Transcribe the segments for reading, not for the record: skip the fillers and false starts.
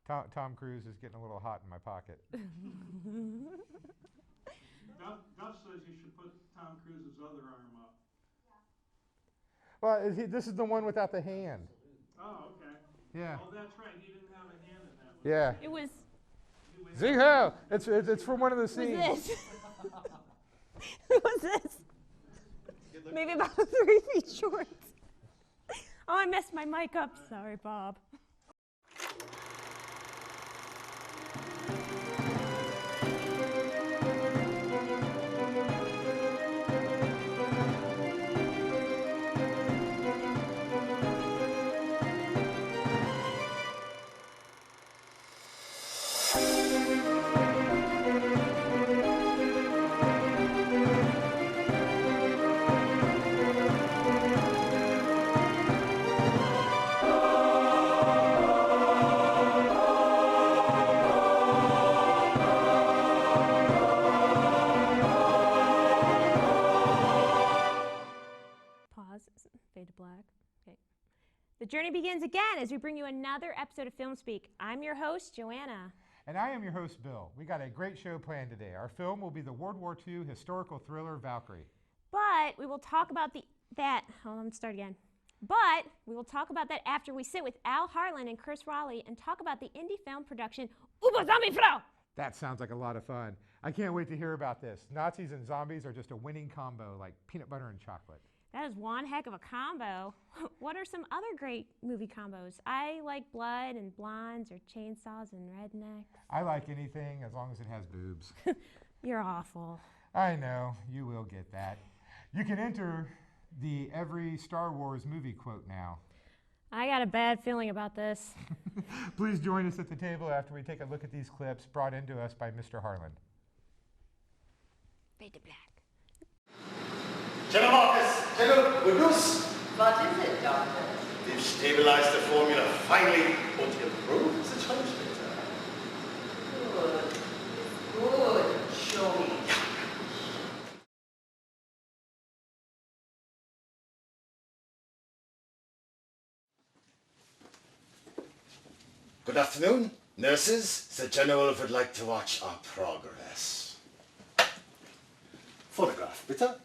Tom Cruise is getting a little hot in my pocket. Gus says you should put Tom Cruise's other arm up. Well, this is the one without the hand. Oh, okay. Yeah. Oh, that's right. He didn't have a hand in that one. Yeah. It was. Ziho! It's from one of the scenes. Who's this? Who was this? Maybe about 3 feet short. Oh, I messed my mic up. Sorry, Bob. Fade to black. Okay. The journey begins again as we bring you another episode of Film Speak. I'm your host, Joanna. And I am your host, Bill. We got a great show planned today. Our film will be the World War II historical thriller Valkyrie. But we will talk about that. Hold on, start again. But we will talk about that after we sit with Al Harland and Chris Rowley and talk about the indie film production Uber Zombie Frau. That sounds like a lot of fun. I can't wait to hear about this. Nazis and zombies are just a winning combo, like peanut butter and chocolate. That is one heck of a combo. What are some other great movie combos? I like blood and blondes or chainsaws and rednecks. I like anything as long as it has boobs. You're awful. I know, you will get that. You can enter the every Star Wars movie quote now. I got a bad feeling about this. Please join us at the table after we take a look at these clips brought into us by Mr. Harland. Fade to black. General Marcus, General, good news. What is it, Doctor? We've stabilized the formula finally and improved the transmitter. Good. Good. Show me. Good afternoon, nurses. The General would like to watch our progress. Photograph, bitte.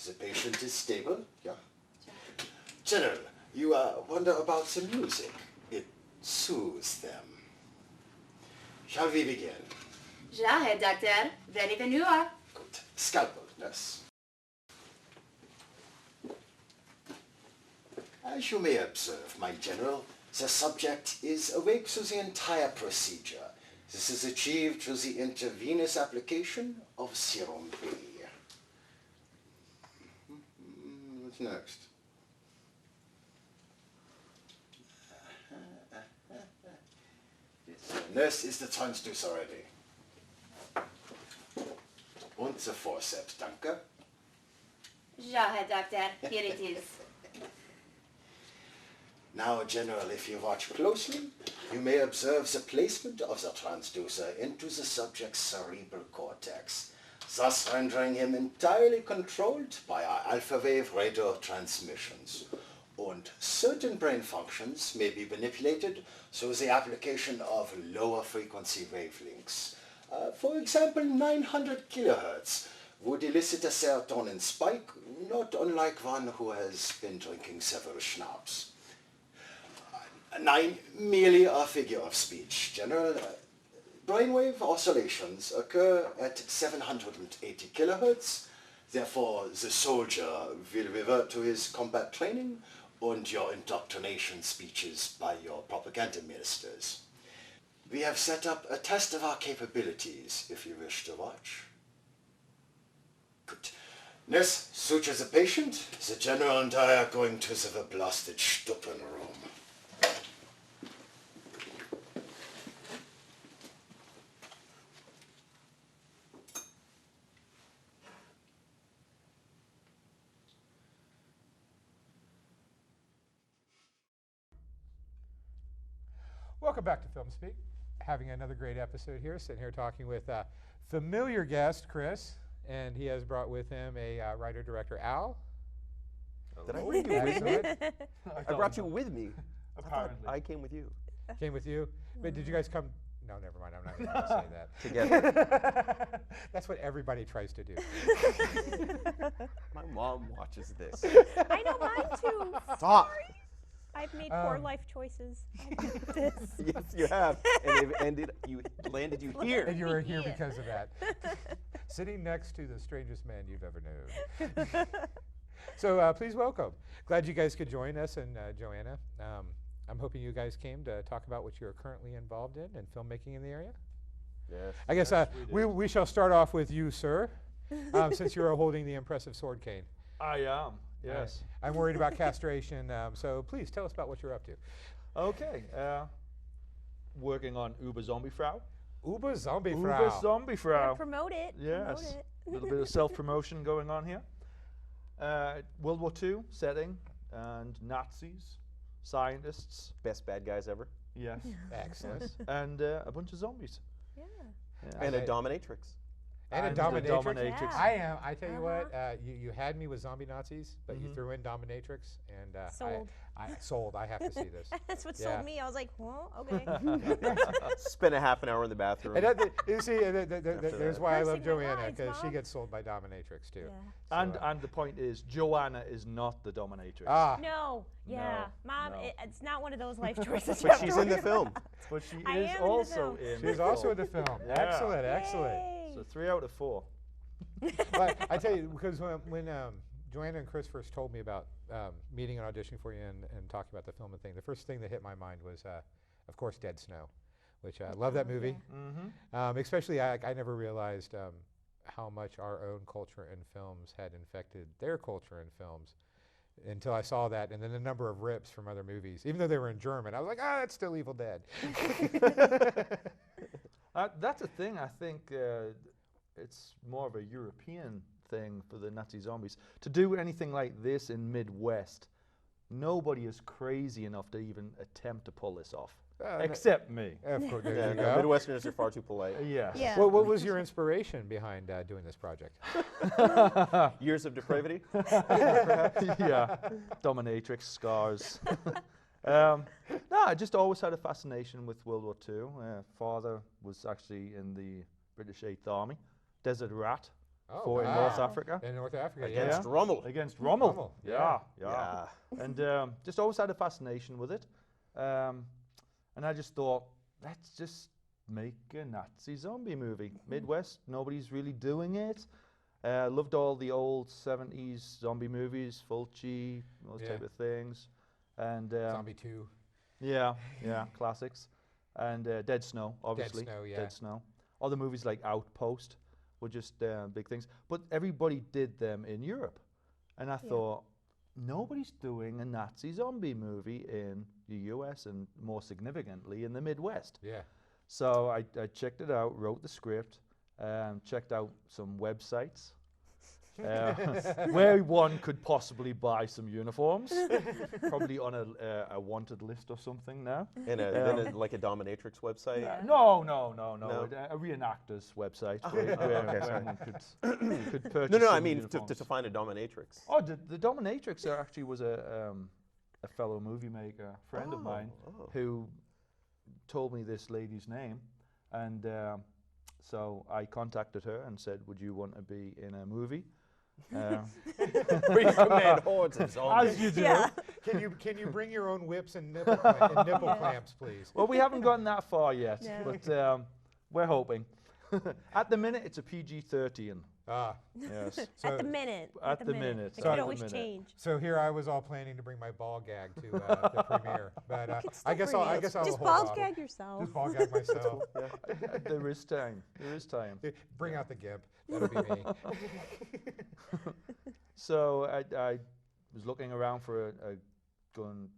The patient is stable, yeah. General, you wonder about the music. It soothes them. Shall we begin? Ja, Herr Doktor. Ready when you are. Good. Scalpel, nurse. As you may observe, my General, the subject is awake through the entire procedure. This is achieved through the intravenous application of serum B. What's next? Nurse, is the transducer ready? Und the forceps, danke. Ja, Herr Doktor. Here it is. Now, General, if you watch closely, you may observe the placement of the transducer into the subject's cerebral cortex, thus rendering him entirely controlled by our alpha wave radio transmissions. And certain brain functions may be manipulated through the application of lower frequency wavelengths. For example, 900 kilohertz would elicit a serotonin spike, not unlike one who has been drinking several schnapps. 9, merely a figure of speech. General, brainwave oscillations occur at 780 kilohertz. Therefore, the soldier will revert to his combat training and your indoctrination speeches by your propaganda ministers. We have set up a test of our capabilities, if you wish to watch. Good. Nurse, suture the patient. The General and I are going to the blasted Stuppen room. Welcome back to Film Speak. Having another great episode here, sitting here talking with a familiar guest, Chris, and he has brought with him a writer-director, Al. Did I bring you with me? Excellent. I brought you with me. Apparently. I came with you. Came with you? But did you guys come? No, never mind. I'm not going to say that. Together. That's what everybody tries to do. My mom watches this. I know mine too. Stop. I've made poor life choices. Yes, you have. And they've landed you here. And you were here Yeah. because of that. Sitting next to the strangest man you've ever known. So please welcome. Glad you guys could join us, and Joanna. I'm hoping you guys came to talk about what you're currently involved in filmmaking in the area. Yes. I guess we shall start off with you, sir, since you are holding the impressive sword cane. I am, yes. I'm worried about castration, so please tell us about what you're up to. Okay, working on Uber Zombie Frau. Uber Zombie Uber Frau. Zombie Frau. Promote it. Yes. Promote it. A little bit of self-promotion going on here. World War II setting, and Nazis, scientists, Best bad guys ever. yes, Excellent. and a bunch of zombies. Yeah. Yeah. And a dominatrix. And a And dominatrix. dominatrix. Yeah. I tell you what, you had me with zombie Nazis, but you threw in dominatrix, and Sold. Sold. I have to see this. That's what Yeah. sold me. I was like, well, okay. Spent a half an hour in the bathroom. And you see, there's that. why I First love thing that Joanna, lines, because she Mom. gets sold by dominatrix too. Yeah. And So, and the point is, Joanna is not the dominatrix. No, yeah, Mom, no. it's not one of those life choices. you But have to she's in the worry film. about. But she I is am in the also film. in. she's the also in film. the film. Yeah. Excellent, excellent. Yay. So 3 out of 4. But I tell you, because when Joanna and Chris first told me about meeting and auditioning for you and talking about the film and thing, the first thing that hit my mind was, of course, Dead Snow, which I love that movie. Mm-hmm. Especially, I never realized how much our own culture in films had infected their culture in films until I saw that, and then a number of rips from other movies. Even though they were in German, I was like, that's still Evil Dead. That's a thing. I think it's more of a European thing for the Nazi zombies to do anything like this in Midwest. Nobody is crazy enough to even attempt to pull this off, except me. Of course, there Yeah, you no, go. Midwesterners are far too polite. Yes. Yeah. What was your inspiration behind doing this project? Years of depravity. Yeah, dominatrix scars. No, I just always had a fascination with World War II. Father was actually in the British 8th Army, Desert Rat, in North Africa. In North Africa, Against Yeah. Rommel. Against Rommel. Rommel, Yeah, Yeah. And just always had a fascination with it. And I just thought, let's just make a Nazi zombie movie. Midwest, nobody's really doing it. Loved all the old 70s zombie movies, Fulci, those Yeah. type of things. And Zombie 2. yeah, classics. And Dead Snow, obviously. Snow, yeah. Dead Snow. Other movies like Outpost were just big things. But everybody did them in Europe. And I thought, nobody's doing a Nazi zombie movie in the US and more significantly in the Midwest. Yeah. So I checked it out, wrote the script, checked out some websites where one could possibly buy some uniforms, probably on a wanted list or something now. And then like a dominatrix website. No, No? a reenactor's website Oh, where, oh, where, okay, where sorry. one could purchase No, I some mean uniforms. to find a dominatrix. Oh, the dominatrix actually was a fellow movie maker, friend of mine, Oh. who told me this lady's name, and so I contacted her and said, "Would you want to be in a movie?" Where you command hordes of zombies. As you do. Yeah. Can you bring your own whips and nipple, clamps, please? Well, we haven't gotten that far yet, No. but we're hoping. At the minute, it's a PG-13. Ah. Yes. At the minute. At the minute, It so could at the always minute. change. So here I was all planning to bring my ball gag to the premiere, but I guess I'll Just hold balls off. gag yourself. Just ball gag myself. There is time. There is time. Bring out the gimp. That'll be me. So I was looking around for a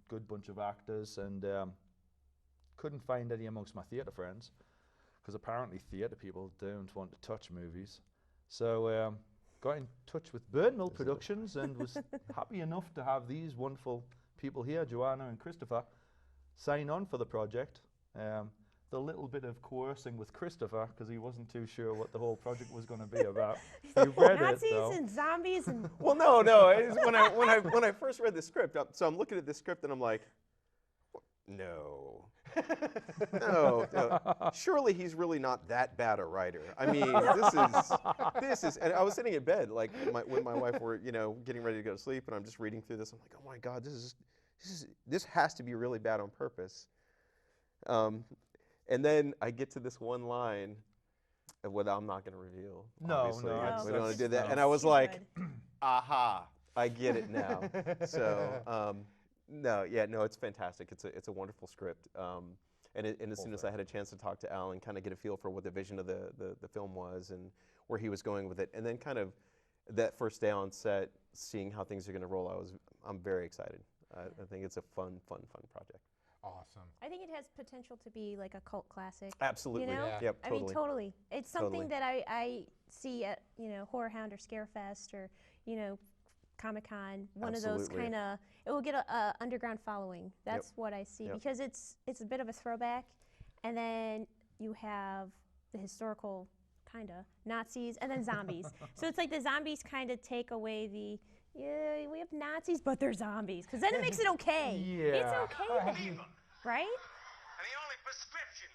good bunch of actors and couldn't find any amongst my theatre friends because apparently theatre people don't want to touch movies. So got in touch with Birdmill Productions and was happy enough to have these wonderful people here, Joanna and Christopher, sign on for the project. The little bit of coercing with Christopher because he wasn't too sure what the whole project was going to be about. He read Nazis it though. and zombies and Well, no. It's when I first read the script, so I'm looking at the script and I'm like, no. No, no. Surely he's really not that bad a writer. I mean, this is. And I was sitting in bed, like when my wife were, getting ready to go to sleep, and I'm just reading through this. I'm like, oh my God, this has to be really bad on purpose. And then I get to this one line, what I'm not going to reveal. No, obviously. no, We don't want to do that. no. And I was Too like, good. aha, I get it now. So. No, it's fantastic. It's a wonderful script. And as soon as I had a chance to talk to Al and kind of get a feel for what the vision of the film was and where he was going with it, and then kind of that first day on set, seeing how things are going to roll, I'm very excited. I think it's a fun project. Awesome. I think it has potential to be like a cult classic. Absolutely. You know? Yeah. Yep. I Totally. mean, totally. It's something Totally. that I see at, Horror Hound or Scarefest or, Comic-Con. One of those Absolutely. kind of, it will get a underground following. That's what I see. Yep. Because it's a bit of a throwback. And then you have the historical kind of Nazis and then zombies. So it's like the zombies kind of take away the, yeah, we have Nazis, but they're zombies. Because then it makes it okay. Yeah. It's okay then, right? And the only prescription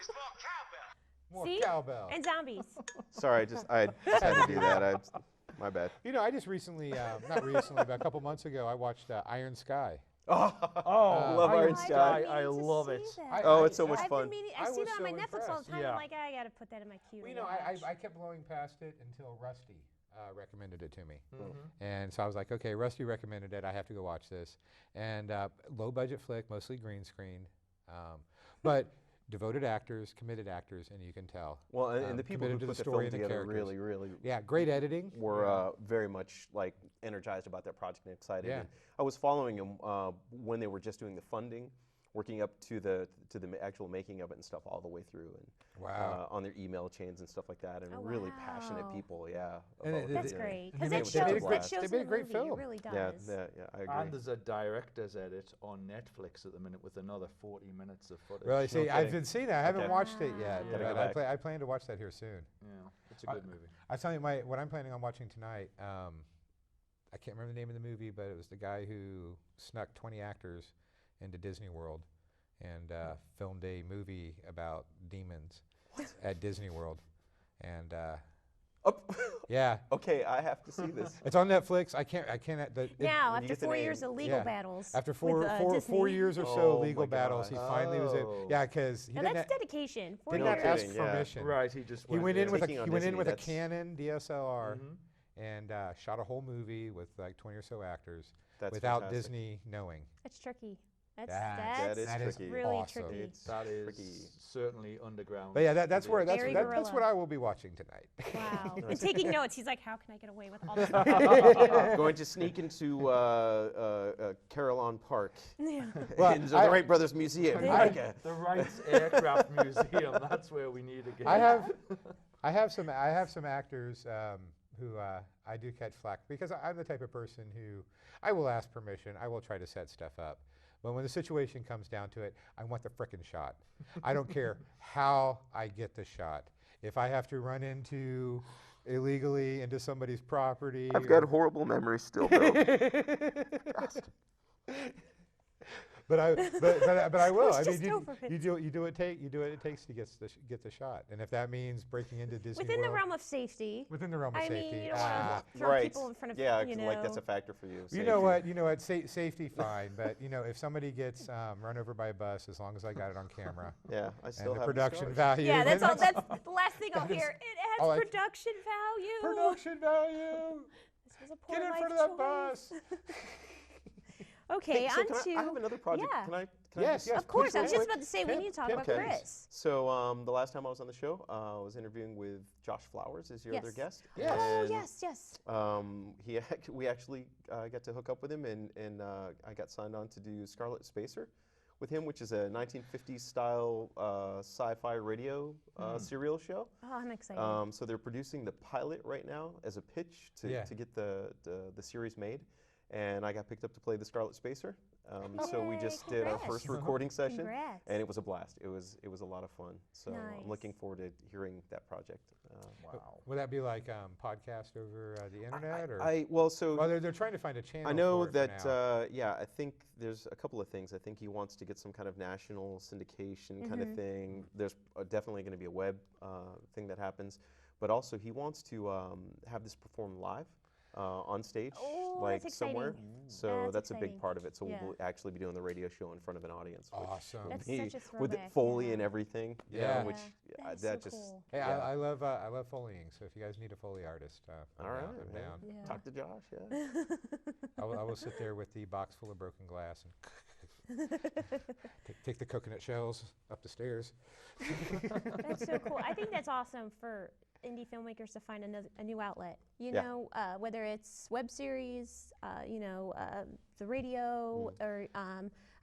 is more cowbell. More See? cowbell. And zombies. Sorry, I just had to do that. My bad. I just recently, not recently, but a couple months ago, I watched Iron Sky. Oh, love Iron Iron Sky. didn't I mean to love see it. that. Oh, it's so much I've fun. been meaning, I I see was that on my so Netflix all the time. impressed. I'm Yeah. like, I gotta put that in my queue. Well, to watch. I kept blowing past it until Rusty recommended it to me. Mm-hmm. And so I was like, okay, Rusty recommended it. I have to go watch this. And low budget flick, mostly green screened. But devoted actors, committed actors, and you can tell. Well, and the people who committed to put the the story film and the together characters. really Yeah, great editing. were very much like energized about that project and excited. Yeah. And I was following them when they were just doing the funding, working up to the actual making of it and stuff all the way through, and Wow. on their email chains and stuff like that, and Oh, really passionate wow. people. Yeah, And about That's it. great. They Because made- that they made a shows, great- that shows they made in a the great movie. film. It really does. Yeah, I agree. And there's a director's edit on Netflix at the minute with another 40 minutes of footage. Really? See, I've kidding. been seeing it. I haven't Okay. watched it yet, Yeah. but Gotta go I, back. I plan to watch that here soon. Yeah, it's a good movie. I was telling you, what I'm planning on watching tonight, I can't remember the name of the movie, but it was the guy who snuck 20 actors into Disney World and filmed a movie about demons at Disney World. And yeah, Okay, I have to see this. it's on Netflix. I can't. Now, when you after get the 4 years name- of legal Yeah. battles. After with, four Disney. years or so Oh legal my battles, he gosh. finally was able. Oh. Yeah, because he Now didn't, that's dedication. 4 did No not years. ask kidding, yeah. permission. Right, he just He went in with Taking on he went in Disney, with a that's- Canon DSLR Mhm. and shot a whole movie with like 20 or so actors That's without fantastic. Disney knowing. That's tricky. That's That is tricky. really Awesome. tricky. It's That is tricky. certainly underground. But yeah, that's to where the Very that's guerrilla. what I will be watching tonight. Wow. And taking notes. He's like, how can I get away with all this? Going to sneak into Carillon Park, Well, into the I- Wright Brothers Museum. I- Like, The Wright's Aircraft Museum. That's where we need to get. I have some actors who I do catch flack because I'm the type of person who I will ask permission. I will try to set stuff up. But when the situation comes down to it, I want the frickin' shot. I don't care how I get the shot. If I have to run illegally into somebody's property. I've got horrible memories still, Bill. But I will. I Just mean, go for it. you do what it takes to get the shot. And if that means breaking into Disney Within the World, realm of safety. within the realm of I safety. mean, you don't want to throw Right. people in front of, Yeah, you 'cause, know. like that's a factor for you. You know what? Safety, fine. But if somebody gets run over by a bus, as long as I got it on camera, Yeah, I still and the have production scars. value. Yeah, then that's the last thing I'll that is hear. It has all I- production value. production value. This was a poor Get in life front of that choice. bus. Okay, Hey, so on can to. I have another project. Yeah. Can I Yes, just yes. Of course, I was please, just about to say we Pimp, need to talk pimp, about okay. Chris. So the last time I was on the show, I was interviewing with Josh Flowers, as your other Yes. guest. Yes. Oh, And, yes. we actually got to hook up with him, and I got signed on to do Scarlet Spacer with him, which is a 1950s style sci-fi radio serial show. Oh, I'm excited. So they're producing the pilot right now as a pitch to Yeah. get the series made, and I got picked up to play the Scarlet Spacer. So we Yay, just did our congrats. first recording session, Congrats. and it was a blast. It was a lot of fun. So Nice. I'm looking forward to hearing that project. Wow. Would that be like podcast over the internet, or? Well, so Well, they're trying to find a channel. I know for it for now. that, yeah, I think there's a couple of things. I think he wants to get some kind of national syndication kind of thing. There's definitely going to be a web thing that happens, but also he wants to have this performed live on stage, Oh, like that's somewhere. exciting. So That's that's a big exciting. part of it. So Yeah. we'll actually be doing the radio show in front of an audience. Which Awesome. will That's be such a with throwback, Foley yeah. and everything. you Yeah. know, which That's that so just cool. Hey, yeah. I love Foleying. So if you guys need a Foley artist, I'm All right, down. I'm man. down. Yeah. Talk to Josh. Yeah. I will sit there with the box full of broken glass and take the coconut shells up the stairs. That's so cool. I think that's awesome for indie filmmakers to find a new outlet. You Yeah. know, whether it's web series, the radio, or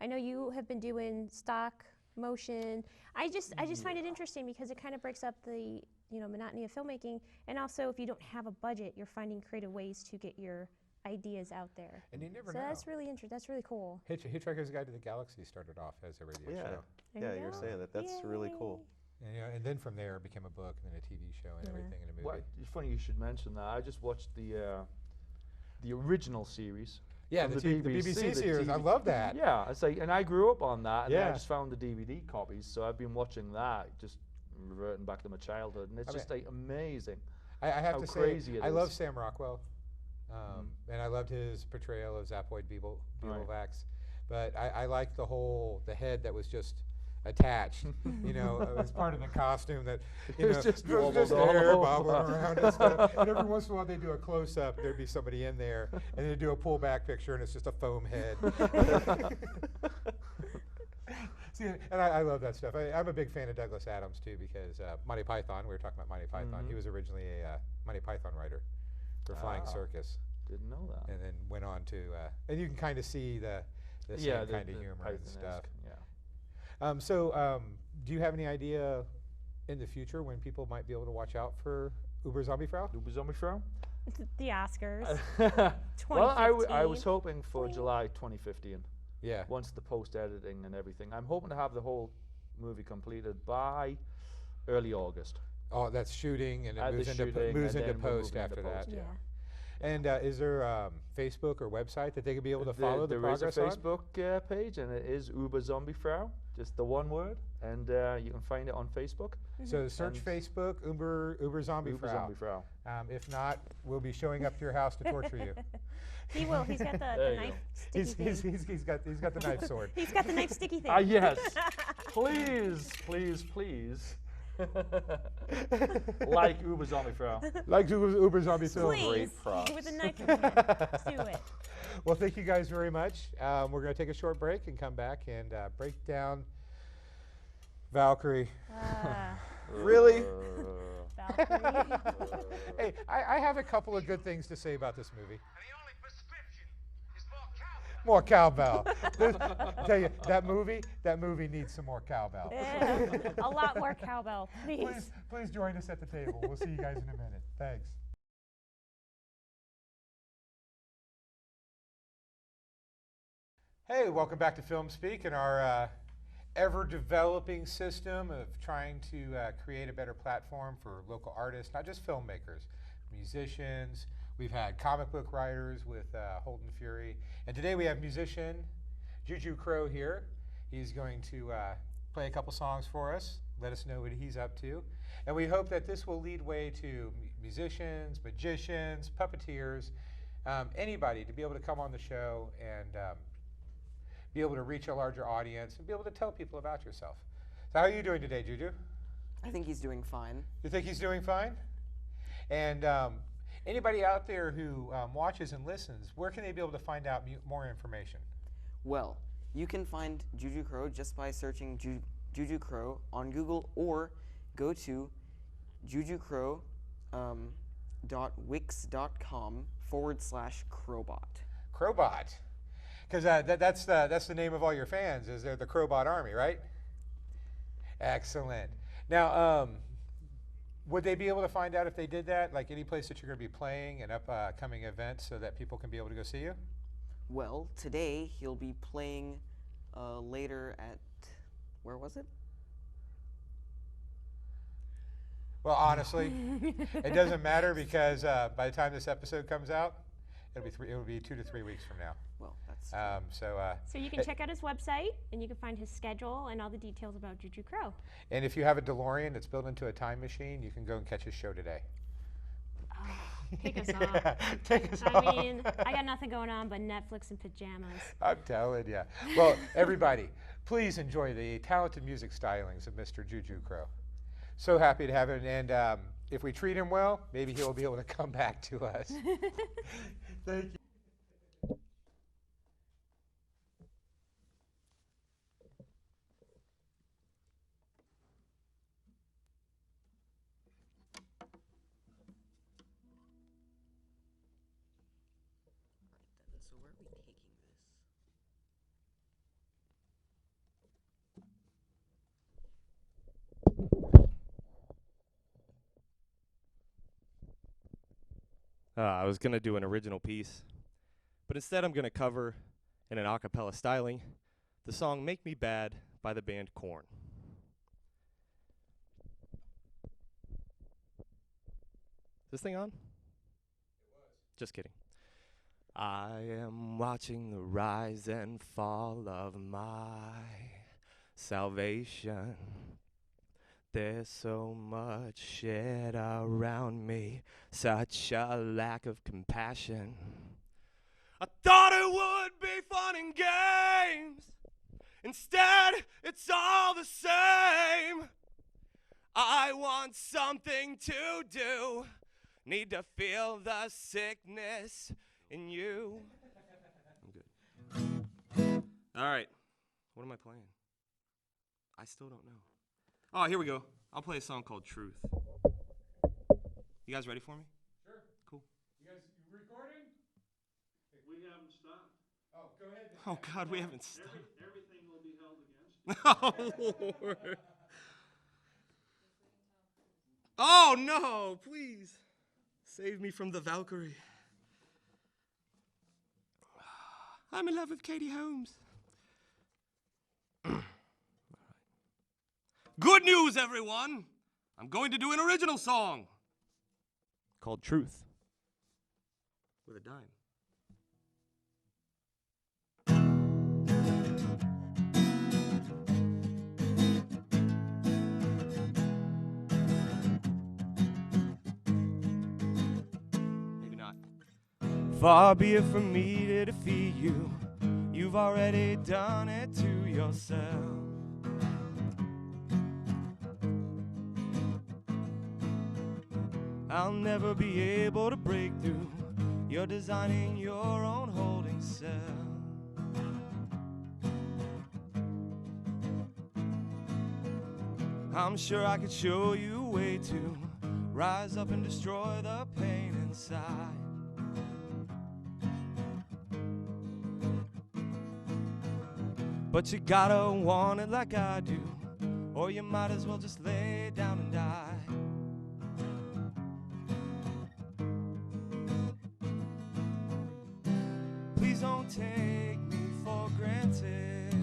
I know you have been doing stock motion. I just find it interesting because it kind of breaks up the monotony of filmmaking, and also if you don't have a budget, you're finding creative ways to get your ideas out there. And you never So know. that's really interesting. That's really cool. Hitchhiker's Guide to the Galaxy started off as a radio Yeah. show. There Yeah, you you're go. saying that. That's really cool. And then from there it became a book and then a TV show and Yeah. everything in a movie. Well, it's funny you should mention that. I just watched the original series. Yeah, from the BBC series. I love that. Yeah, it's like, and I grew up on that, and then I Yeah. just found the DVD copies, so I've been watching that, just reverting back to my childhood, and it's I just mean- like amazing. I have how to say, crazy it I love is. Sam Rockwell, and I loved his portrayal of Zapoid Beeblebacks. But I liked the head that was just attached, as part of the costume that, It was just there was just wobbled all hair over. bobbling around and stuff. And every once in a while they do a close-up, there'd be somebody in there, and they do a pull-back picture, and it's just a foam head. See, and I love that stuff. I'm a big fan of Douglas Adams, too, because Monty Python, we were talking about Monty Python, he was originally a Monty Python writer for Flying Ah. Circus, Didn't know that. and then went on to, and you can kind of see the same kind of humor and stuff. Yeah. Do you have any idea in the future when people might be able to watch out for Uber Zombie Frau? Uber Zombie Frau? The Oscars. Well, I 2015. was hoping for July 2015. Yeah. Once the post-editing and everything. I'm hoping to have the whole movie completed by early August. Oh, that's shooting, and it At moves the into, shooting, moves and into then we're post moving into after that. post, Yeah. And is there Facebook or website that they could be able to follow the There is a progress on? Facebook page, and it is Uber Zombie Frau, just the one word, and you can find it on Facebook. So search And Facebook, Uber Zombie Uber Frau. Zombie Frau. If not, we'll be showing up to your house to torture you. He will. He's got the There you knife go. sticky He's thing. got the knife sword. He's got the knife sticky thing. Ah, yes. Please, please, please. Like Uber Zombie Frau. Like Uber Zombie film. Please, props. with a knife in hand. Do it. Well, thank you guys very much. We're going to take a short break and come back and break down Valkyrie. Really? Valkyrie. Hey, I have a couple of good things to say about this movie. And the only prescription is more cowbell. More cowbell. I tell you, that movie needs some more cowbell. Yeah, a lot more cowbell, please. Please join us at the table. We'll see you guys in a minute. Thanks. Hey, welcome back to Film Speak and our ever-developing system of trying to create a better platform for local artists, not just filmmakers, musicians. We've had comic book writers with Holden Fury, and today we have musician Juju Crow here. He's going to play a couple songs for us, let us know what he's up to, and we hope that this will lead way to musicians, magicians, puppeteers, anybody to be able to come on the show and be able to reach a larger audience and be able to tell people about yourself. So how are you doing today, Juju? I think he's doing fine. You think he's doing fine? And anybody out there who watches and listens, where can they be able to find out more information? Well, you can find Juju Crow just by searching Juju Crow on Google, or go to jujukrow.wix.com/crowbot. Crowbot. Because that's the name of all your fans, is they're the Crowbot Army, right? Excellent. Now, would they be able to find out if they did that, like any place that you're going to be playing and upcoming events so that people can be able to go see you? Well, today he'll be playing later at, where was it? Well, honestly, it doesn't matter because by the time this episode comes out, it'll be 2 to 3 weeks from now. Well, that's So you can check out his website, and you can find his schedule and all the details about Juju Crow. And if you have a DeLorean that's built into a time machine, you can go and catch his show today. Take us off. Take us off. I mean, I got nothing going on but Netflix and pajamas. I'm telling you. Well, everybody, please enjoy the talented music stylings of Mr. Juju Crow. So happy to have him, and if we treat him well, maybe he'll be able to come back to us. Thank you. So where are we taking this? I was going to do an original piece, but instead I'm going to cover, in an a cappella styling, the song Make Me Bad by the band Korn. Is this thing on? Just kidding. I am watching the rise and fall of my salvation. There's so much shit around me, such a lack of compassion. I thought it would be fun and games. Instead, it's all the same. I want something to do. Need to feel the sickness in you. I'm good. All right. What am I playing? I still don't know. Oh, here we go. I'll play a song called Truth. You guys ready for me? Sure. Cool. You guys recording? We haven't stopped. Oh, go ahead. Oh, God, we haven't stopped. Everything will be held against you. Oh, Lord. Oh, no, please. Save me from the Valkyrie. I'm in love with Katie Holmes. Good news, everyone! I'm going to do an original song called Truth with a dime. Maybe not. Far be it from me to defeat you. You've already done it to yourself. I'll never be able to break through. You're designing your own holding cell. I'm sure I could show you a way to rise up and destroy the pain inside. But you gotta want it like I do, or you might as well just lay down and die. Please don't take me for granted.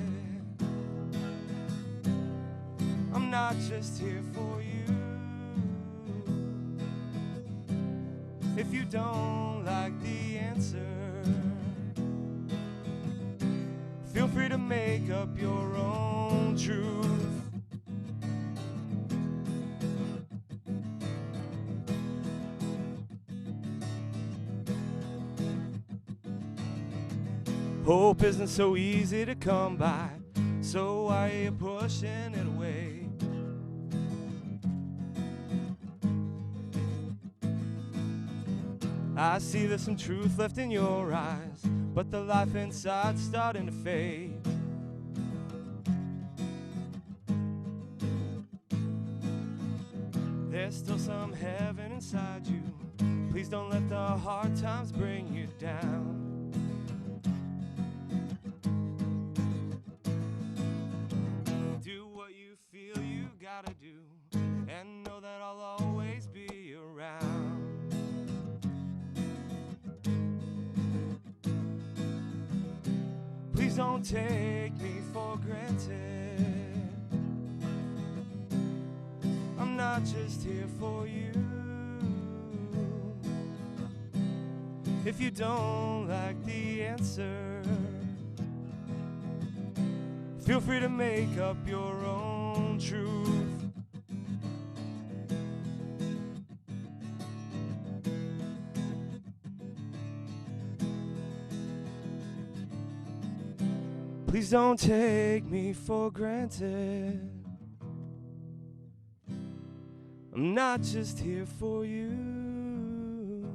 I'm not just here for you. If you don't like the answer, feel free to make up your own truth. Hope isn't so easy to come by, so why are you pushing it away? I see there's some truth left in your eyes, but the life inside's starting to fade. There's still some heaven inside you. Please don't let the hard times bring you down. Do what you feel you gotta do, and know that I'll always be around. Please don't take me for granted. I'm not just here for you. If you don't like the answer, feel free to make up your own truth. Please don't take me for granted. I'm not just here for you.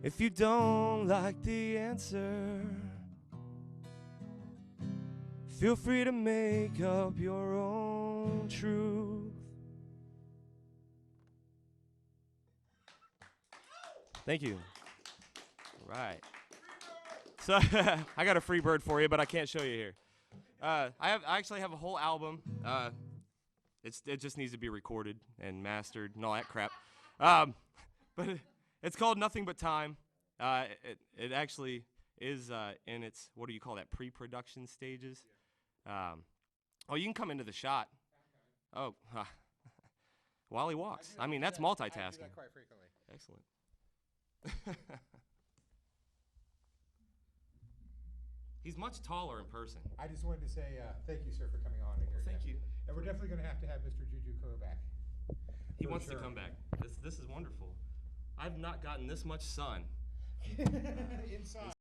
If you don't like the answer, feel free to make up your own truth. Thank you. All right. So I got a free bird for you, but I can't show you here. I actually have a whole album. It just needs to be recorded and mastered and all that crap. But it's called Nothing But Time. It actually is in its, what do you call that, pre-production stages. Oh, you can come into the shot. Oh, while he walks. I mean, that's multitasking. I do that quite frequently. Excellent. He's much taller in person. I just wanted to say thank you, sir, for coming on here. Thank you. And we're definitely going to have Mr. Juju Crow back. He For wants sure. to come back. This is wonderful. I've not gotten this much sun. Inside.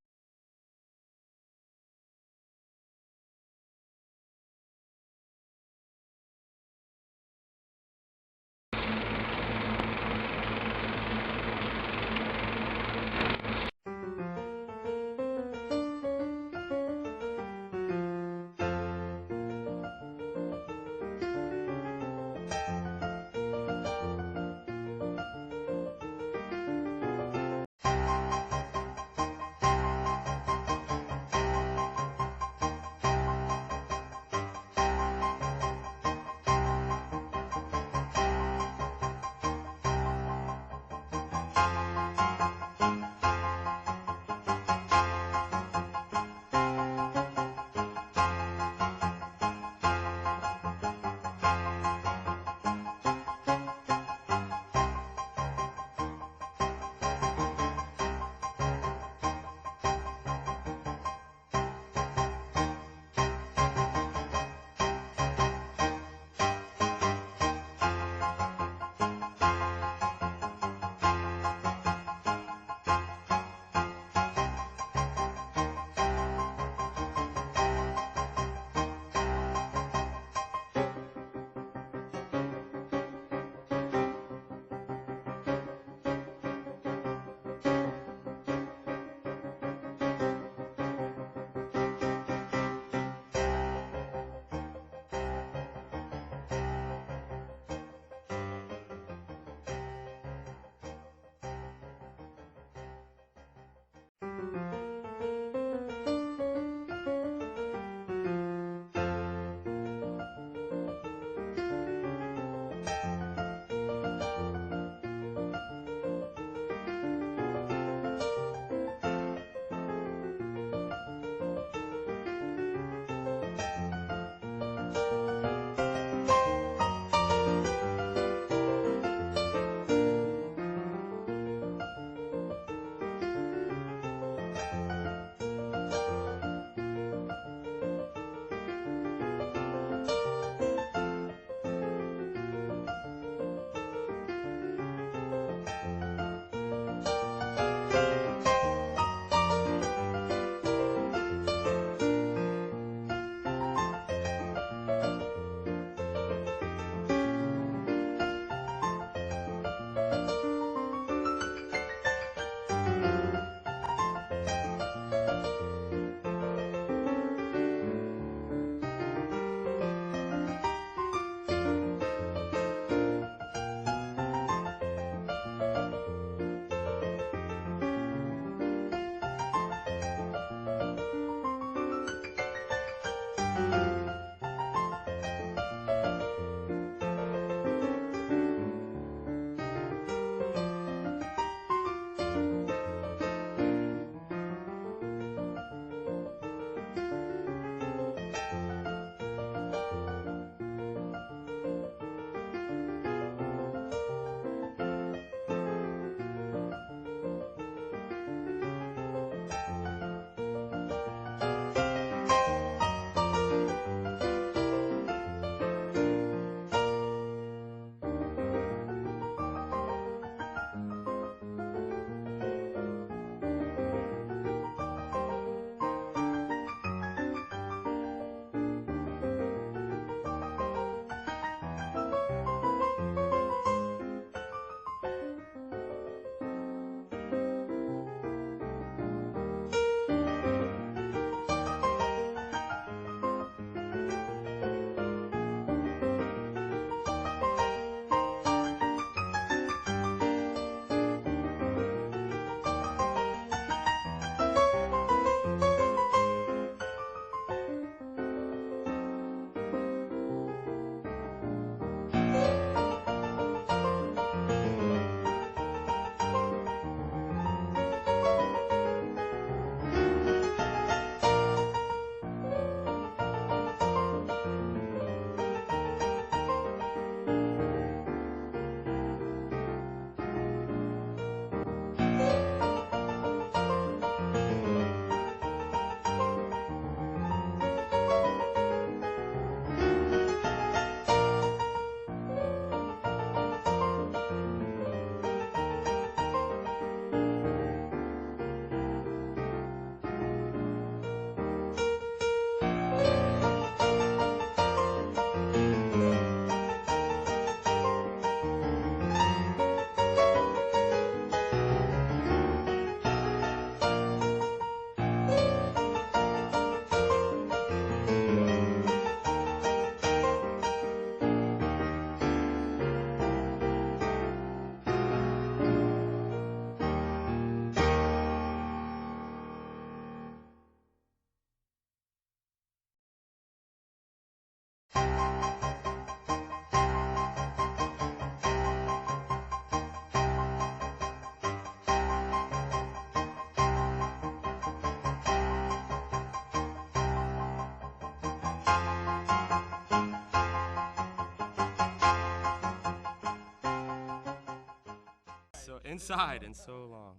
inside in so long.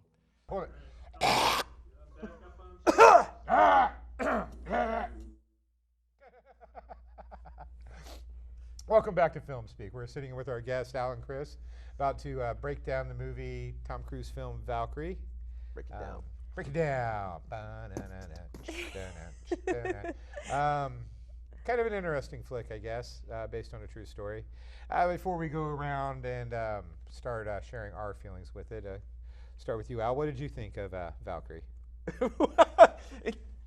Hold it. Welcome back to Film Speak. We're sitting with our guest, Al and Chris, about to break down the movie Tom Cruise film Valkyrie. Break it down. Break it down. Kind of an interesting flick, I guess, based on a true story. Before we go around and start sharing our feelings with it, start with you, Al. What did you think of Valkyrie?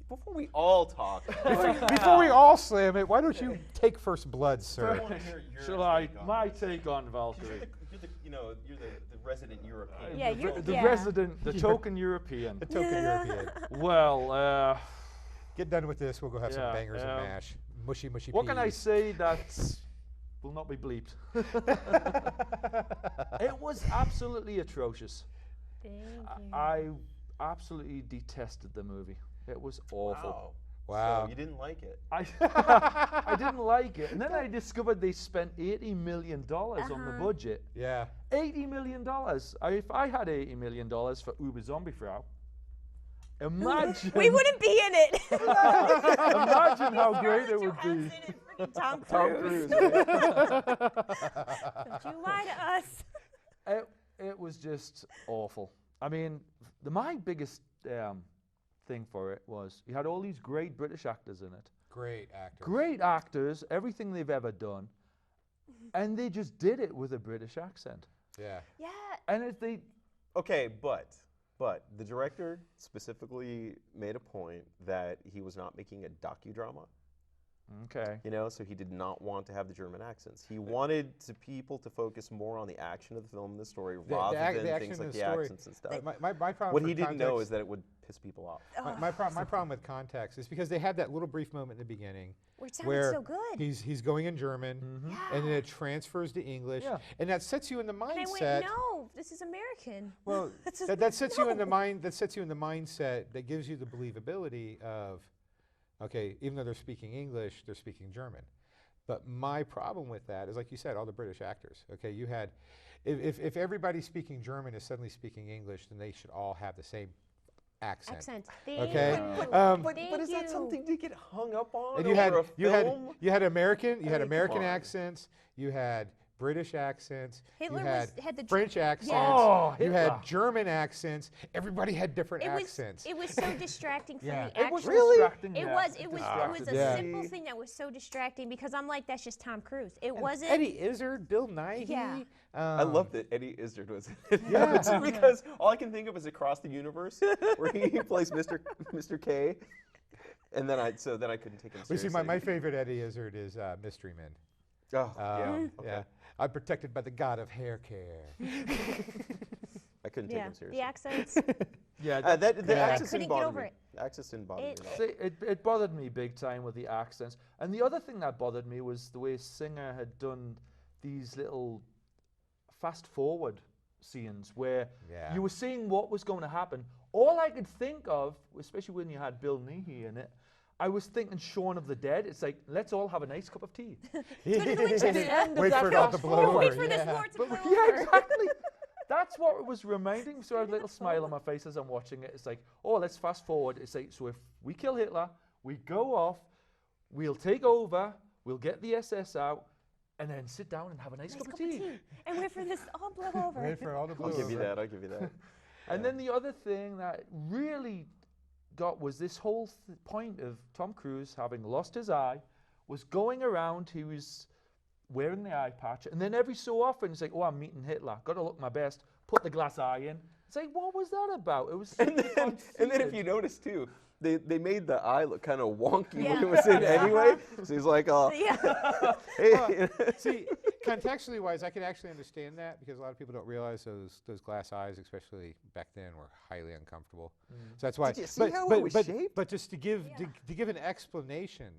Before we all talk, Before we all slam it, why don't you take first blood, sir? Shall I? My take on Valkyrie. You're the resident European. Yeah, you're The resident, the token European. The token European. Well, Get done with this. We'll go have some Yeah, bangers and mash. Mushy, mushy what can I peas. say that will not be bleeped? It was absolutely atrocious. Thank you. I absolutely detested the movie. It was awful. Wow. So you didn't like it. I didn't like it. And then I discovered they spent $80 million on the budget. Yeah. $80 million. If I had $80 million for Uber Zombie Frau, imagine. We wouldn't be in it. Imagine how great it would be. Tom Tom Cruise. Cruise. Don't you lie to us. It was just awful. I mean, my biggest thing for it was you had all these great British actors in it. Great actor. Great actors, everything they've ever done, and they just did it with a British accent. Yeah. Yeah. And if they, Okay, but the director specifically made a point that he was not making a docudrama. okay, So he did not want to have the German accents. He wanted people to focus more on the action of the film and the story rather than action things of like the the story. accents and stuff. My problem What for he didn't know context- is that it would piss people off. my problem with context is because they had that little brief moment in the beginning Where it sounded where so good. he's going in German and then it transfers to English Yeah. and that sets you in the mindset. And I went, no, this is American. Well, That's that sets you in the no. mind. That sets you in the mindset that gives you the believability of, okay, even though they're speaking English, they're speaking German. But my problem with that is, like you said, all the British actors. Okay, you had, if everybody speaking German is suddenly speaking English, then they should all have the same accent. Okay. But is that something to get hung up on? And you had over a film? you had American I mean, come American on. accents. You had British accents. Hitler you had the French accents. Oh, you had Hitler. German accents. Everybody had different accents. It was so distracting for Yeah. me. it was Actually, distracting. it yeah. was a Yeah. simple thing that was so distracting because I'm like, that's just Tom Cruise. It wasn't. Eddie Izzard, Bill Nighy. Yeah. I love that Eddie Izzard was in it. Yeah. Because all I can think of is Across the Universe, where he plays Mr. K. And then I couldn't take him You seriously. see, my favorite Eddie Izzard is Mystery Men. Oh, yeah. Okay. Yeah. I'm protected by the god of hair care. I couldn't take Yeah, him seriously. the accents. Yeah, The Yeah. accents I didn't couldn't get bother over me. it. The accents didn't bother me at all. See, it bothered me big time with the accents. And the other thing that bothered me was the way Singer had done these little fast forward scenes where Yeah. you were seeing what was going to happen. All I could think of, especially when you had Bill Nighy in it, I was thinking Shaun of the Dead. It's like, let's all have a nice cup of tea. Winchester. Wait for it all to blow over. Wait for this yeah. war to blow Yeah, over. exactly. That's what it was reminding me. So I had a little smile on my face as I'm watching it. It's like, oh, let's fast forward. It's like, so if we kill Hitler, we go off, we'll take over, we'll get the SS out, and then sit down and have a nice cup of tea. And wait for this all blow over. Wait for it all to blow I'll give you over. that. I'll give you that. And then the other thing that really got was this whole point of Tom Cruise having lost his eye, was going around, he was wearing the eye patch, and then every so often he's like, oh, I'm meeting Hitler, got to look my best, put the glass eye in. It's like, what was that about? It was And then if you notice too, they made the eye look kind of wonky when Yeah. it was in anyway. So he's like, oh, Yeah. hey. See, contextually wise, I can actually understand that because a lot of people don't realize those glass eyes, especially back then, were highly uncomfortable. So that's why. Did you see how it was shaped? But just to give to give an explanation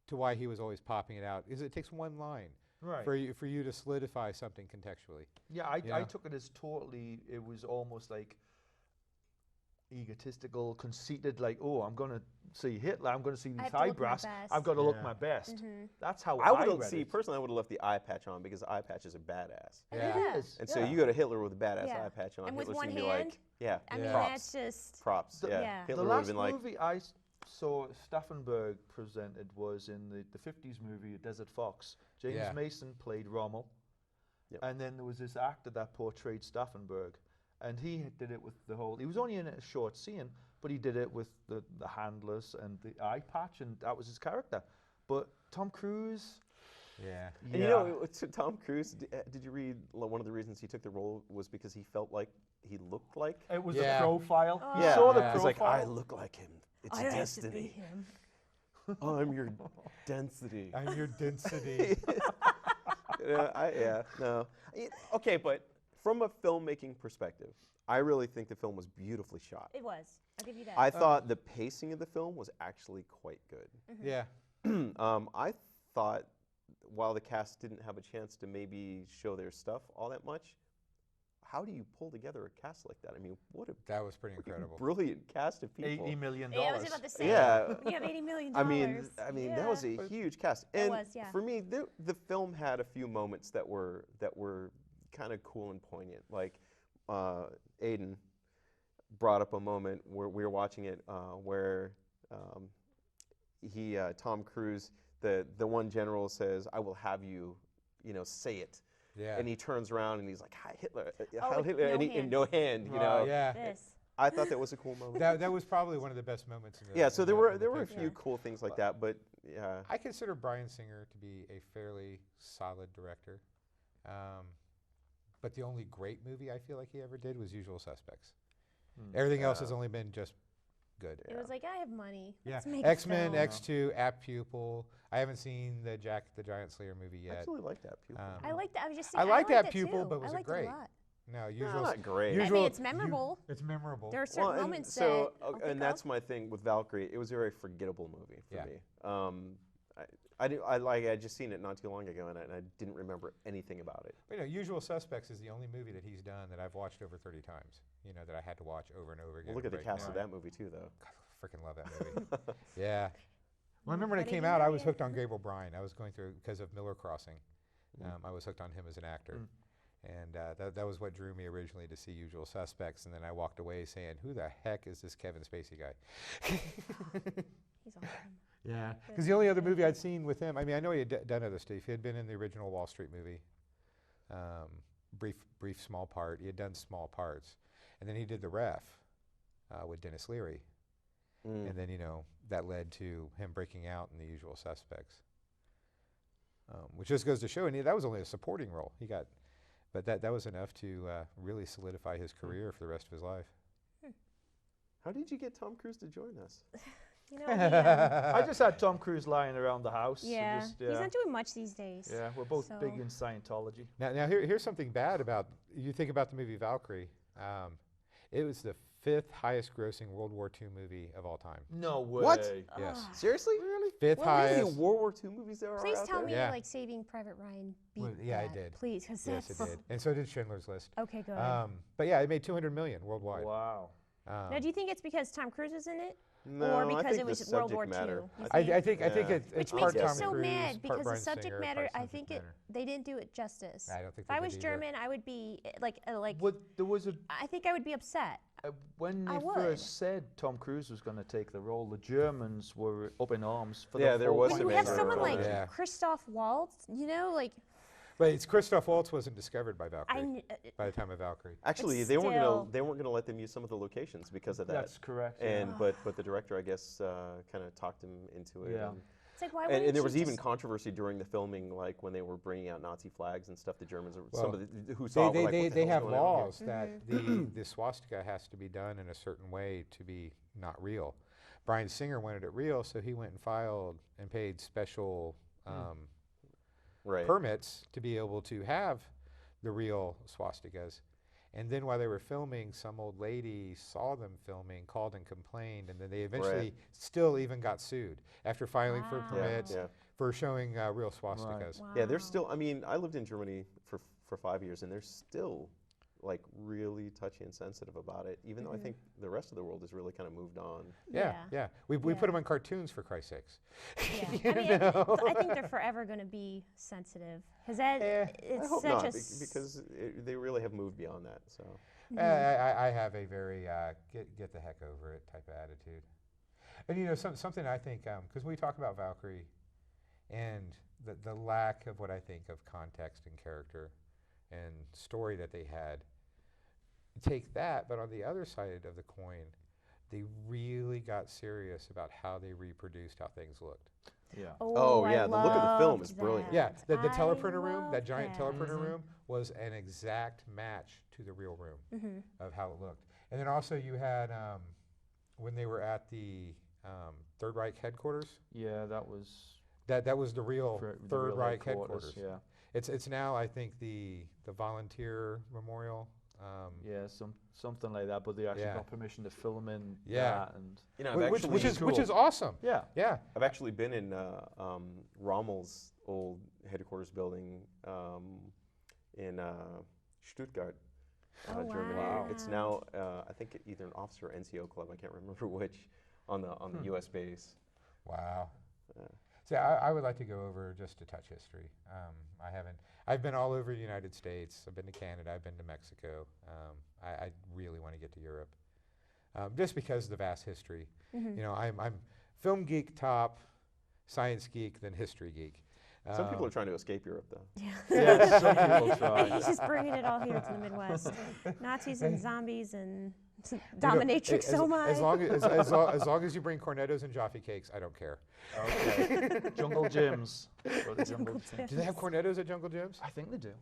to why he was always popping it out, is it takes one line Right. for you to solidify something contextually. Yeah, I Yeah. took it as totally, it was almost like egotistical, conceited, like, oh, I'm going to see Hitler, I'm going to see these have to look my eyebrows, best. I've got to look Yeah. my best. Mhm. That's how I would read have, see, it. personally, I would have left the eye patch on because the eye patch is a badass. Yeah. It is. And so yeah. you go to Hitler with a badass Yeah. eye patch on. And with Hitler's one gonna be hand, like, yeah, I mean, Yeah. that's just. props. The- Yeah. Yeah. Hitler The would have last been like, movie I saw Stauffenberg presented was in the 50s movie Desert Fox. James Yeah. Mason played Rommel. Yep. And then there was this actor that portrayed Stauffenberg. And he did it with the whole, he was only in a short scene, but he did it with the handlers and the eye patch, and that was his character. But Tom Cruise, Yeah. and you know, to Tom Cruise, did you read one of the reasons he took the role was because he felt like he looked like? it was Yeah. a profile. Oh. You Yeah, saw the Yeah. he's profile. like, I look like him. It's I have to be destiny. him. I'm your density. I'm your density. No. Okay, but from a filmmaking perspective, I really think the film was beautifully shot. It was. I'll give you that. I thought the pacing of the film was actually quite good. Yeah. I thought while the cast didn't have a chance to maybe show their stuff all that much, how do you pull together a cast like that? I mean, what a That was pretty incredible. brilliant cast of people. $80 million. Yeah, I was about to say. Yeah. You have $80 million. I mean, that was a huge cast. And was, yeah. for me, the film had a few moments that were kind of cool and poignant. Like Aiden brought up a moment where we were watching it where Tom Cruise, the one general says, "I will have you, say it." Yeah. And he turns around and he's like, "Hi, Hitler, Oh, Heil with Hitler," no and hand. no hand, Yeah. This. I thought that was a cool moment. That was probably one of the best moments in the Yeah, so in there the- were in the a picture. few cool things like that, but yeah. I consider Bryan Singer to be a fairly solid director. But the only great movie I feel like he ever did was Usual Suspects. Everything else has only been just good. It was like, I have money. Yeah. Let's make a X-Men, film. X2, Apt Pupil. I haven't seen the Jack the Giant Slayer movie I yet. actually like that pupil. I like that. I was just I saying, liked liked that it Pupil, too. but was I it liked great? It a lot. No, No, Usual. not great. I mean, it's memorable. It's memorable. There are certain and moments so, that I'll think and that's of. my thing with Valkyrie. It was a very forgettable movie for Yeah. me. I just seen it not too long ago, and I didn't remember anything about it. But, Usual Suspects is the only movie that he's done that I've watched over 30 times. That I had to watch over and over again. Well, look at the break cast down. of that movie too, though. God, I freaking love that movie. Yeah. Well, I remember when it Freddie came out, I was Mercury. hooked on Gabriel Bryan. I was going through because of Miller Crossing. I was hooked on him as an actor. And that was what drew me originally to see Usual Suspects. And then I walked away saying, who the heck is this Kevin Spacey guy? He's awesome. Yeah. Because the only other movie I'd seen with him, I mean, I know he had done other stuff. He had been in the original Wall Street movie. Brief small part. He had done small parts. And then he did The Ref with Dennis Leary. And then, that led to him breaking out in The Usual Suspects. Which just goes to show, and that was only a supporting role he got. But that was enough to really solidify his career for the rest of his life. How did you get Tom Cruise to join us? I just had Tom Cruise lying around the house. so Yeah. just, He's not doing much these days. Yeah, we're both big So- in Scientology. Now here's something bad about, you think about the movie Valkyrie. It was the 5th highest grossing World War II movie of all time. No way. What? Yes. Seriously? Really? 5th How many highest. World War II movies there are Please out tell there? me, Yeah. like, Saving Private Ryan beat Well, yeah, it that. did. Please, because Yes, that's... it did. And so did Schindler's List. Okay, good. But yeah, it made 200 million worldwide. Wow. Now, do you think it's because Tom Cruise was in it? No, or I because think it was the World War subject matter. II? You I think Yeah. it's Which part makes me Tom so Cruise, mad part because the Bryan subject Singer, matter, part I think subject matter. they didn't do it justice. I don't think If I they was did either. German, I would be There was a I think I would be upset. when I they would. first said Tom Cruise was going to take the role, the Germans were up in arms for Yeah, the there whole was When thing. you have anger someone about like it. Yeah. Christoph Waltz, But it's Christoph Waltz wasn't discovered by I Valkyrie kn- by the time of Valkyrie. Actually, But still- they weren't gonna let them use some of the locations because of that. That's correct. And yeah. but the director, I guess, kind of talked him into it. Yeah. it's like, why And wouldn't there you was even just- controversy during the filming, like when they were bringing out Nazi flags and stuff. The Germans, Well, some of the who saw it were like, what the they hell's have going on here? laws that the swastika has to be done in a certain way to be not real. Bryan Singer wanted it real, so he went and filed and paid special Right. permits to be able to have the real swastikas. And then while they were filming, some old lady saw them filming, called and complained, and then they eventually still even got sued after filing for Wow. permits Yeah. for showing real swastikas. Wow. Yeah, there's still. I mean, I lived in Germany for 5 years, and there's still like really touchy and sensitive about it, even though I think the rest of the world has really kind of moved on. Yeah. We put them on cartoons for Christ's sakes. Yeah. I mean, I think they're forever going to be sensitive because it's I hope such not, a because they really have moved beyond that. So I have a very get the heck over it type of attitude. And you know, something I think, because we talk about Valkyrie and the lack of what I think of context and character and story that they had, take that, but on the other side of the coin, they really got serious about how they reproduced how things looked. Yeah. Oh, yeah, the look of the film is loved brilliant. Yeah, the I teleprinter room, that loved giant that. teleprinter room, was an exact match to the real room of how it looked. And then also you had, when they were at the Third Reich headquarters, Yeah, that was that was the real the Third real Reich headquarters. Yeah. It's now, I think, the volunteer memorial. Yeah, something like that. But they actually Yeah. got permission to film in Yeah. that, and You know, I've Which actually, is awesome. yeah, Yeah. I've actually been in Rommel's old headquarters building in Stuttgart, Oh, Germany. wow. It's now, I think, either an officer or NCO club. I can't remember which on the U.S. base. Wow. Yeah. See, I would like to go over just to touch history. I haven't. I've been all over the United States. I've been to Canada. I've been to Mexico. I really want to get to Europe, just because of the vast history. You know, I'm film geek top, science geek, then history geek. Some people are trying to escape Europe, though. yeah. Some people try. He's just bringing it all here to the Midwest. Nazis and zombies and You know, dominatrix so much. as long as you bring cornettos and Jaffe cakes, I don't care. Okay. Jungle Gyms. Or the Jungle Gyms. Do they have cornettos at Jungle Gyms? I think they do.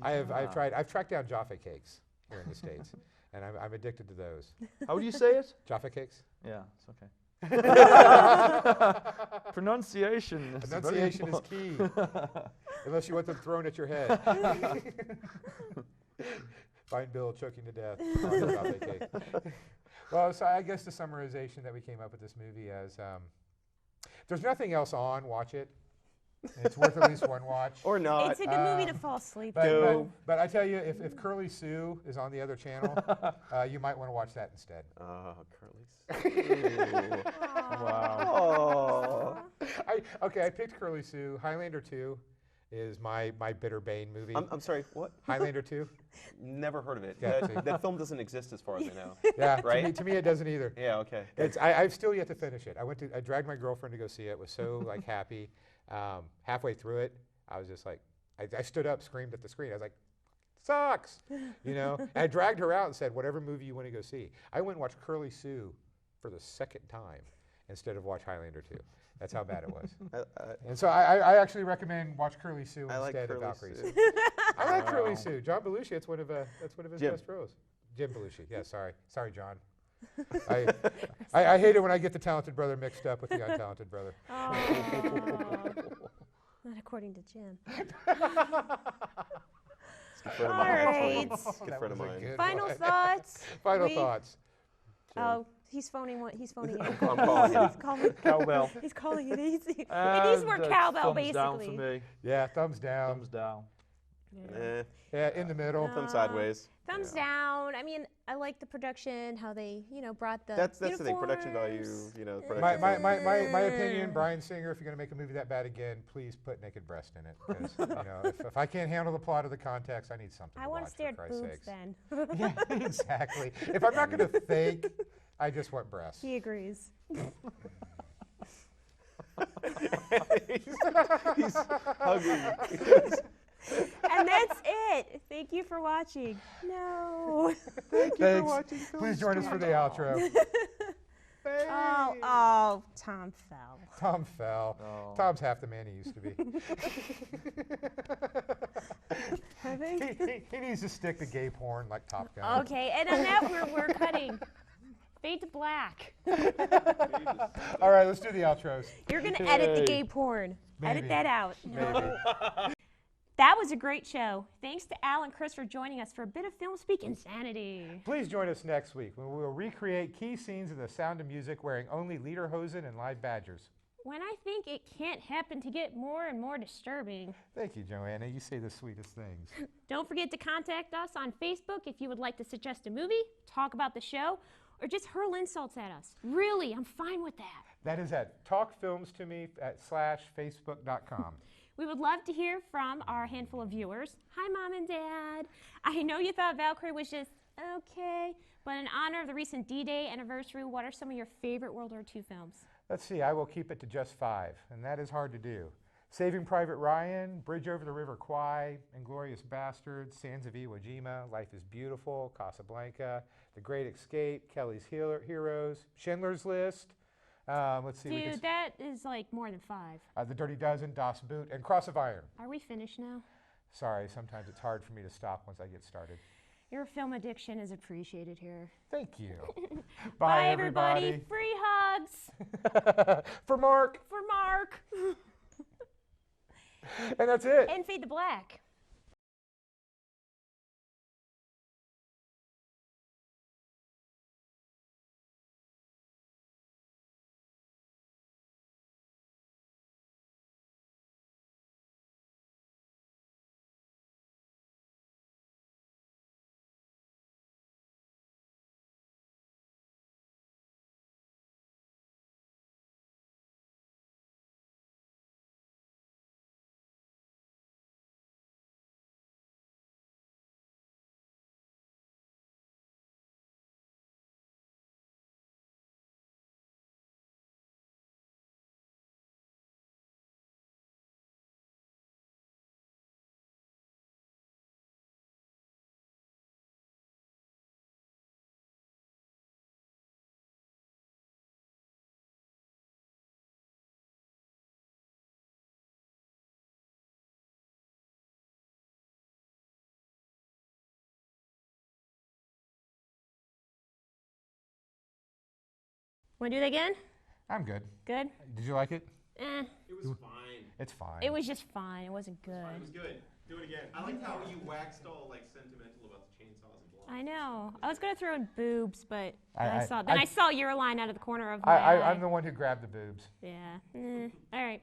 I've tracked down Jaffe cakes here in the States, and I'm addicted to those. How do you say it? Jaffe cakes? Yeah, it's okay. Pronunciation. Is very Pronunciation is important. key. Unless you want them thrown at your head. Find Bill choking to death on the Jaffe cake. Well, so I guess the summarization that we came up with this movie as, if there's nothing else on, watch it. It's worth at least one watch. Or not. It's a good movie to fall asleep But, to. but I tell you, if Curly Sue is on the other channel, you might want to watch that instead. Curly. Wow. I picked Curly Sue. Highlander 2 is my Bitter Bane movie. I'm sorry, what? Highlander 2? Never heard of it. Yeah, see. That film doesn't exist as far as I know. Yeah, Right? to me it doesn't either. Yeah, okay. I've still yet to finish it. I dragged my girlfriend to go see it. Was so like happy. Halfway through it, I was just like, I stood up, screamed at the screen. I was like, sucks, you know. And I dragged her out and said, whatever movie you want to go see. I went and watched Curly Sue for the second time instead of watch Highlander 2. That's how bad it was. And so I actually recommend watch Curly Sue instead of Valkyrie Sue. I like Curly Sue. John Belushi, that's one of his Jim. best roles. Jim Belushi. Yeah, sorry, John. I hate it when I get the talented brother mixed up with the untalented brother. Not according to Jim. It's a good friend of All mine. right. It's a good That friend of was a mine. good Final one. thoughts. Final thoughts. Oh, he's phoning one. He's phoning it. I'm calling it. He's calling Cowbell. He's calling it easy. It needs more cowbell, thumbs down basically. for me. Yeah, thumbs down. Thumbs down. Eh, Yeah, in the middle. No. thumb sideways. Thumbs down. I mean, I like the production, how they, brought the That's the thing. Production value. uniforms. Production My value. opinion, Bryan Singer, if you're going to make a movie that bad again, please put naked breast in it. Because if I can't handle the plot or the context, I need something I to want watch, to stare for at Christ's boobs sakes. then. Yeah, exactly. If I'm not going to fake, I just want breasts. He agrees. He's hugging. And that's it. Thank you for watching. No. Thanks. Please join us for the outro. Oh, Tom fell. Tom fell. Oh. Tom's half the man he used to be. I think. he needs to stick to gay porn like Top Gun. Okay, and on that we're cutting. Fade to black. All right, let's do the outros. You're gonna edit the gay porn. Maybe. Edit that out. Maybe. That was a great show. Thanks to Al and Chris for joining us for a bit of Film Speak insanity. Please join us next week when we will recreate key scenes of The Sound of Music wearing only lederhosen and live badgers. When I think it can't happen to get more and more disturbing. Thank you, Joanna. You say the sweetest things. Don't forget to contact us on Facebook if you would like to suggest a movie, talk about the show, or just hurl insults at us. Really, I'm fine with that. That is at talkfilmstome@/facebook.com. We would love to hear from our handful of viewers. Hi, Mom and Dad. I know you thought Valkyrie was just okay, but in honor of the recent D-Day anniversary, what are some of your favorite World War II films? Let's see, I will keep it to just 5, and that is hard to do. Saving Private Ryan, Bridge Over the River Kwai, Inglourious Basterds, Sands of Iwo Jima, Life is Beautiful, Casablanca, The Great Escape, Kelly's Heroes, Schindler's List. Let's see. Dude, that is like more than 5. The Dirty Dozen, Das Boot, and Cross of Iron. Are we finished now? Sorry, sometimes it's hard for me to stop once I get started. Your film addiction is appreciated here. Thank you. Bye, everybody. Free hugs. For Mark. For Mark. And that's it. And Fade to Black. Want to do that again? I'm good. Good? Did you like it? Eh. It was fine. It's fine. It was just fine. It wasn't good. It was good. Do it again. I like how you waxed all like sentimental about the chainsaws and blocks. I know. I was going to throw in boobs, but I I saw your line out of the corner of my eye. I'm the one who grabbed the boobs. Yeah. All right.